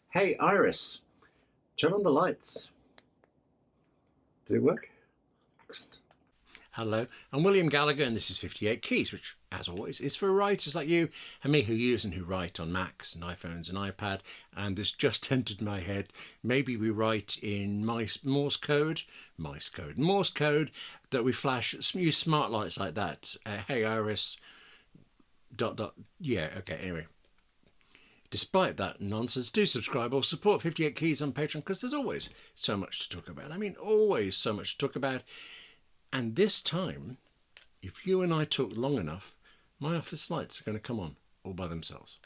Hey Iris, turn on the lights. Did it work? Excellent. Hello, I'm William Gallagher and this is 58 Keys, which, as always, is for writers like you and me who use and who write on Macs and iPhones and iPad. And this just entered my head. Maybe we write in Morse code, that we flash, use smart lights like that. Hey Iris, ... Yeah, okay, anyway. Despite that nonsense, do subscribe or support 58 Keys on Patreon because there's always so much to talk about. I mean, always so much to talk about. And this time, if you and I talk long enough, my office lights are going to come on all by themselves.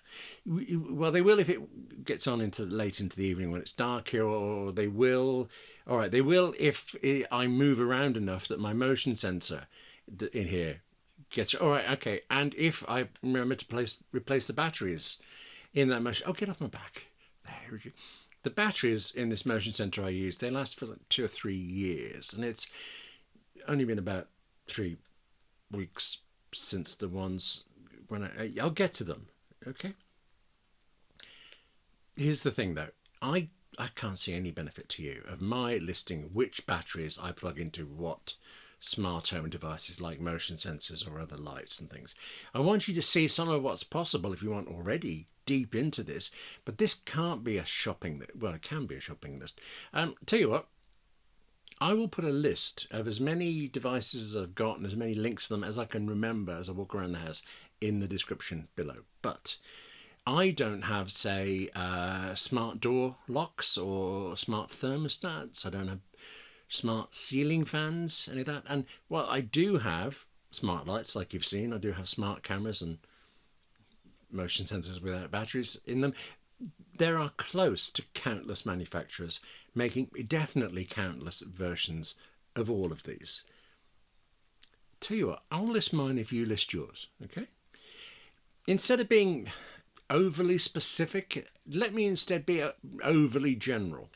Well, they will if it gets on late into the evening when it's dark here, or they will. All right, they will if I move around enough that my motion sensor in here gets. All right, okay. And if I remember to replace the batteries in that motion. Oh, get off my back. There. The batteries in this motion sensor I use, they last for like 2 or 3 years, and it's only been about 3 weeks since the ones when I'll get to them. Okay. Here's the thing though, I can't see any benefit to you of my listing which batteries I plug into what smart home devices like motion sensors or other lights and things. I want you to see some of what's possible if you aren't already deep into this, but this can't be a shopping list. Well, it can be a shopping list. Tell you what, I will put a list of as many devices as I've got and as many links to them as I can remember as I walk around the house in the description below. But I don't have, say, smart door locks or smart thermostats. I don't have smart ceiling fans, any of that. And, well, I do have smart lights, like you've seen. I do have smart cameras and motion sensors without batteries in them. There are close to countless manufacturers making definitely countless versions of all of these. Tell you what, I'll list mine if you list yours, okay? Instead of being overly specific, let me instead be overly general.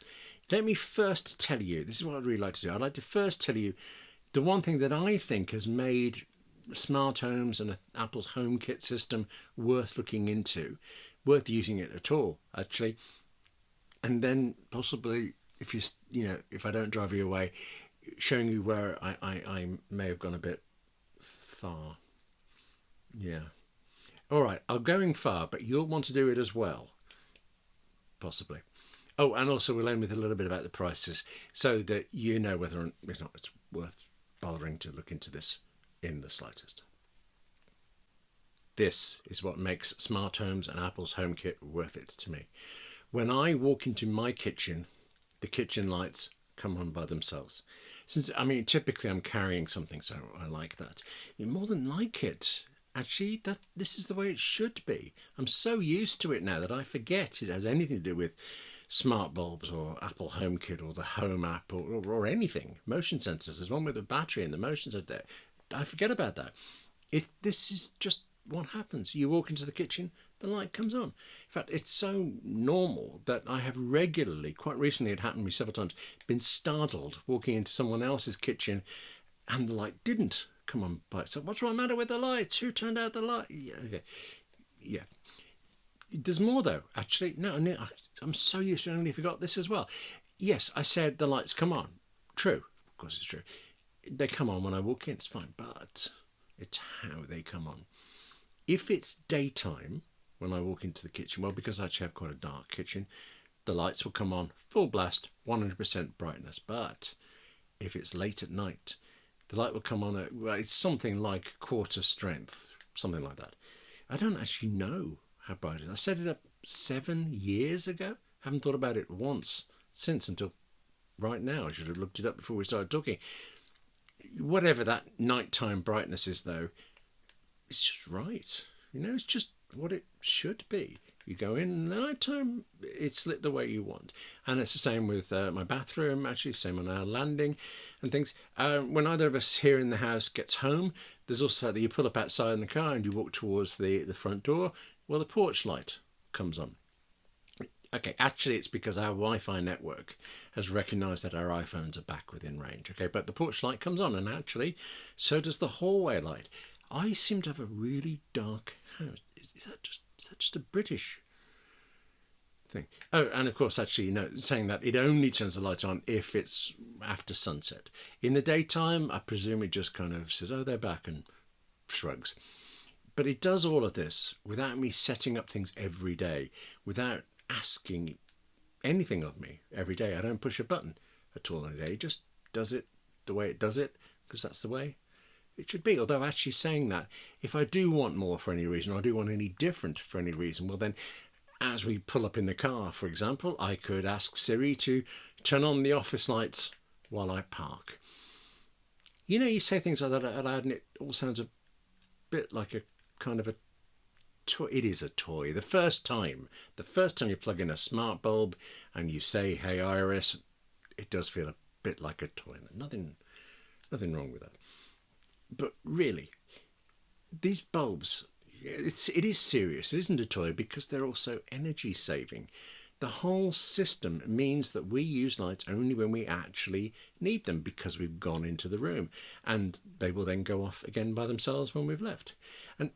Let me first tell you, this is what I'd really like to do. I'd like to first tell you the one thing that I think has made smart homes and Apple's HomeKit system worth looking into, worth using it at all, actually. And then possibly, if I don't drive you away, showing you where I may have gone a bit far. Yeah. All right, I'm going far, but you'll want to do it as well, possibly. Oh, and also we'll end with a little bit about the prices so that you know whether or not it's worth bothering to look into this in the slightest. This is what makes smart homes and Apple's HomeKit worth it to me. When I walk into my kitchen, the kitchen lights come on by themselves. Typically I'm carrying something, so I like that. You more than like it. Actually, this is the way it should be. I'm so used to it now that I forget it has anything to do with smart bulbs or Apple HomeKit or the Home app or anything. Motion sensors. There's one with a battery and the motion sensor. I forget about that. This is just what happens. You walk into the kitchen, the light comes on. In fact, it's so normal that I have regularly, quite recently it happened to me several times, been startled walking into someone else's kitchen and the light didn't come on by itself. What's the matter with the lights? Who turned out the light? Yeah, okay. Yeah. There's more though, actually. No, I'm so used to it, I only forgot this as well. Yes, I said the lights come on. True. Of course it's true. They come on when I walk in, it's fine, but it's how they come on. If it's daytime when I walk into the kitchen, well, because I actually have quite a dark kitchen, the lights will come on full blast, 100% brightness. But if it's late at night, the light will come on at, well, it's something like quarter strength, something like that. I don't actually know how bright it is. I set it up 7 years ago. Haven't thought about it once since until right now. I should have looked it up before we started talking. Whatever that nighttime brightness is, though, it's just right. It's just what it should be. You go in nighttime, it's lit the way you want. And it's the same with my bathroom, actually, same on our landing and things. When either of us here in the house gets home, there's also that you pull up outside in the car and you walk towards the front door, well, the porch light comes on. Okay, actually, it's because our Wi-Fi network has recognised that our iPhones are back within range. Okay, but the porch light comes on, and actually, so does the hallway light. I seem to have a really dark house. Is that just a British thing. Oh, and of course, actually, saying that it only turns the light on if it's after sunset. In the daytime, I presume it just kind of says, "Oh, they're back," and shrugs. But it does all of this without me setting up things every day, without asking anything of me every day. I don't push a button at all in a day. It just does it the way it does it, because that's the way it should be. Although actually saying that, if I do want more for any reason, or I do want any different for any reason, well then, as we pull up in the car, for example, I could ask Siri to turn on the office lights while I park. You say things like that out loud and it all sounds a bit like a kind of a toy. It is a toy. The first time you plug in a smart bulb and you say, "Hey Iris," it does feel a bit like a toy. Nothing wrong with that. But really, these bulbs, it is serious. It isn't a toy because they're also energy saving. The whole system means that we use lights only when we actually need them because we've gone into the room, and they will then go off again by themselves when we've left. And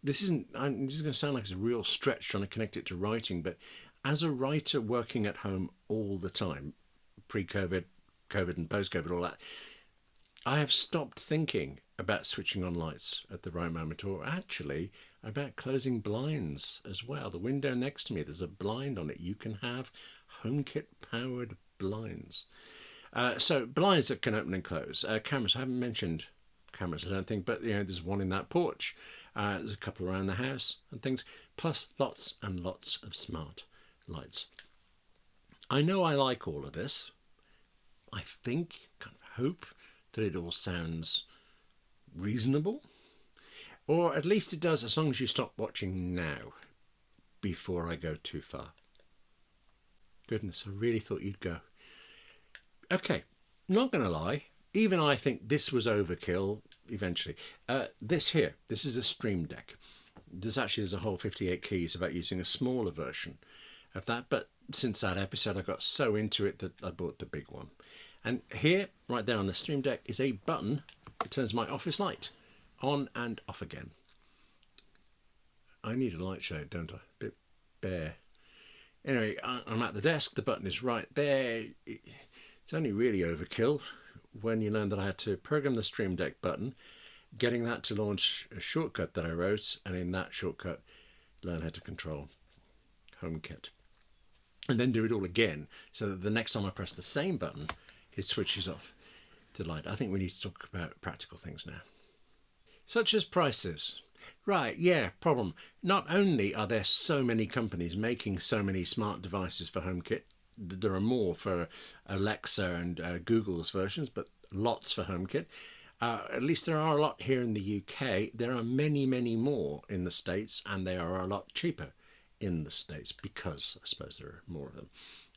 this is going to sound like it's a real stretch trying to connect it to writing, but as a writer working at home all the time, pre-COVID, COVID and post-COVID, all that, I have stopped thinking about switching on lights at the right moment, or actually about closing blinds as well. The window next to me, there's a blind on it. You can have HomeKit powered blinds. So blinds that can open and close. Cameras, I haven't mentioned cameras, I don't think, but there's one in that porch. There's a couple around the house and things, plus lots and lots of smart lights. I know I like all of this. I think, kind of hope, that it all sounds reasonable, or at least it does, as long as you stop watching now before I go too far. Goodness, I really thought you'd go. Okay, not gonna lie, even I think this was overkill eventually. This is a Streamdeck. There's a whole 58 keys about using a smaller version of that, but since that episode I got so into it that I bought the big one. And here, right there on the Streamdeck, is a button that turns my office light on and off again. I need a light shade, don't I? A bit bare. Anyway, I'm at the desk, the button is right there. It's only really overkill when you learn that I had to program the Streamdeck button, getting that to launch a shortcut that I wrote, and in that shortcut, learn how to control HomeKit. And then do it all again, so that the next time I press the same button, it switches off the light. I think we need to talk about practical things now. Such as prices. Right, yeah, problem. Not only are there so many companies making so many smart devices for HomeKit, there are more for Alexa and Google's versions, but lots for HomeKit. At least there are a lot here in the UK. There are many, many more in the States, and they are a lot cheaper in the States because I suppose there are more of them.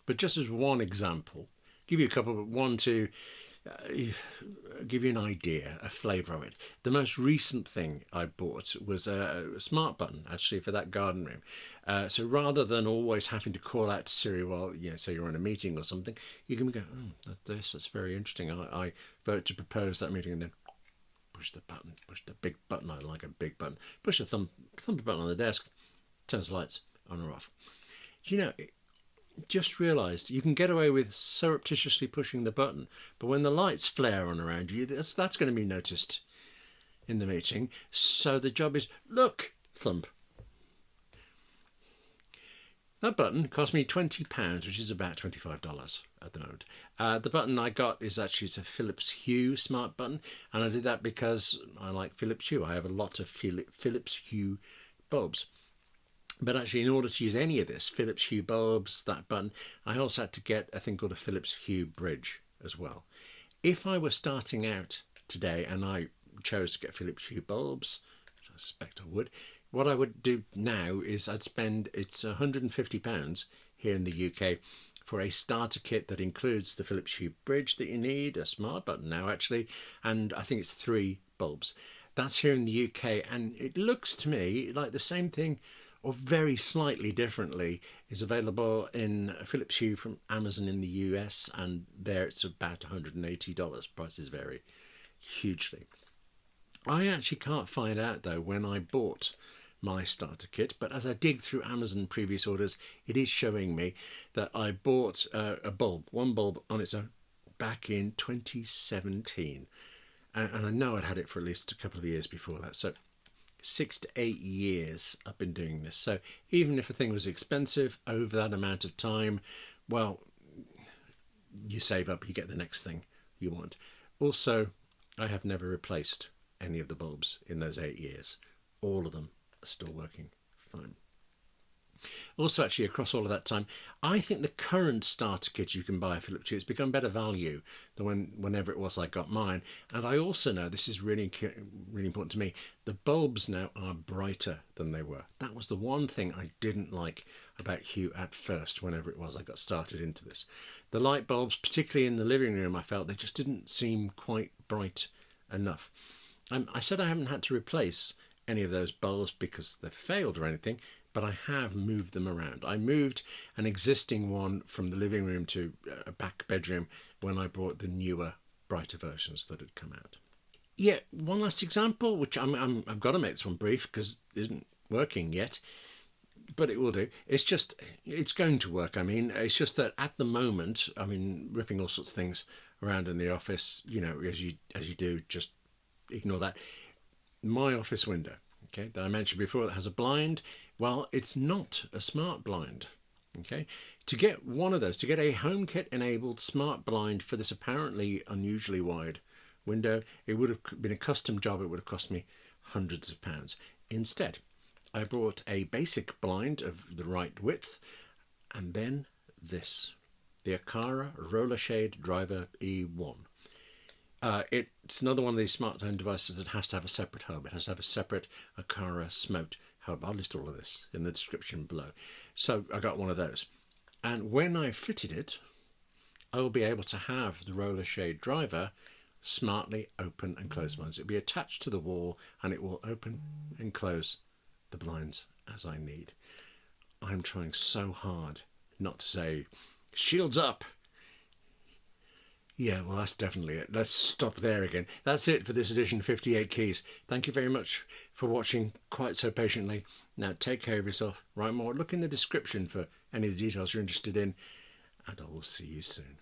But just as one example, give you a couple, but one to give you an idea, a flavour of it. The most recent thing I bought was a smart button, actually, for that garden room. So rather than always having to call out to Siri while, say you're in a meeting or something, you can go, that's very interesting. I vote to propose that meeting, and then push the button, push the big button. I like a big button. Push the thumb button on the desk, turns the lights on or off. Just realised you can get away with surreptitiously pushing the button, but when the lights flare on around you, that's going to be noticed in the meeting. So the job is, look, thump. That button cost me £20, which is about $25 at the moment. The button I got is actually a Philips Hue smart button, and I did that because I like Philips Hue. I have a lot of Philips Hue bulbs. But actually, in order to use any of this, Philips Hue bulbs, that button, I also had to get a thing called a Philips Hue bridge as well. If I were starting out today and I chose to get Philips Hue bulbs, which I suspect I would, what I would do now is I'd spend, it's £150 here in the UK for a starter kit that includes the Philips Hue bridge that you need, a smart button now actually, and I think it's 3 bulbs. That's here in the UK, and it looks to me like the same thing, or very slightly differently, is available in Philips Hue from Amazon in the US, and there it's about $180. Prices vary hugely. I actually can't find out though when I bought my starter kit, but as I dig through Amazon previous orders, it is showing me that I bought one bulb on its own back in 2017, and I know I'd had it for at least a couple of years before that. So 6 to 8 years I've been doing this. So even if a thing was expensive over that amount of time, well, you save up, you get the next thing you want. Also, I have never replaced any of the bulbs in those 8 years. All of them are still working fine. Also, actually, across all of that time, I think the current starter kit you can buy for Philips Hue has become better value than whenever it was I got mine. And I also know, this is really important to me, the bulbs now are brighter than they were. That was the one thing I didn't like about Hue at first, whenever it was I got started into this. The light bulbs, particularly in the living room, I felt they just didn't seem quite bright enough. I said I haven't had to replace any of those bulbs because they've failed or anything, but I have moved them around. I moved an existing one from the living room to a back bedroom when I brought the newer, brighter versions that had come out. Yeah, one last example, which I've got to make this one brief because it isn't working yet, but it will do. It's going to work. I mean, it's just that at the moment, I mean, ripping all sorts of things around in the office, you know, as you do, just ignore that. My office window, okay, that I mentioned before, that has a blind. Well, it's not a smart blind. Okay, to get one of those, to get a HomeKit enabled smart blind for this apparently unusually wide window, it would have been a custom job. It would have cost me hundreds of pounds. Instead, I brought a basic blind of the right width, and then this, the Aqara Roller Shade Driver E1. It's another one of these smart home devices that has to have a separate hub. It has to have a separate Aqara smoked hub. I'll list all of this in the description below. So I got one of those. And when I fitted it, I will be able to have the roller shade driver smartly open and close blinds. It'll be attached to the wall and it will open and close the blinds as I need. I'm trying so hard not to say, shields up. Yeah, well, that's definitely it. Let's stop there again. That's it for this edition of 58 Keys. Thank you very much for watching quite so patiently. Now, take care of yourself. Write more. Look in the description for any of the details you're interested in. And I will see you soon.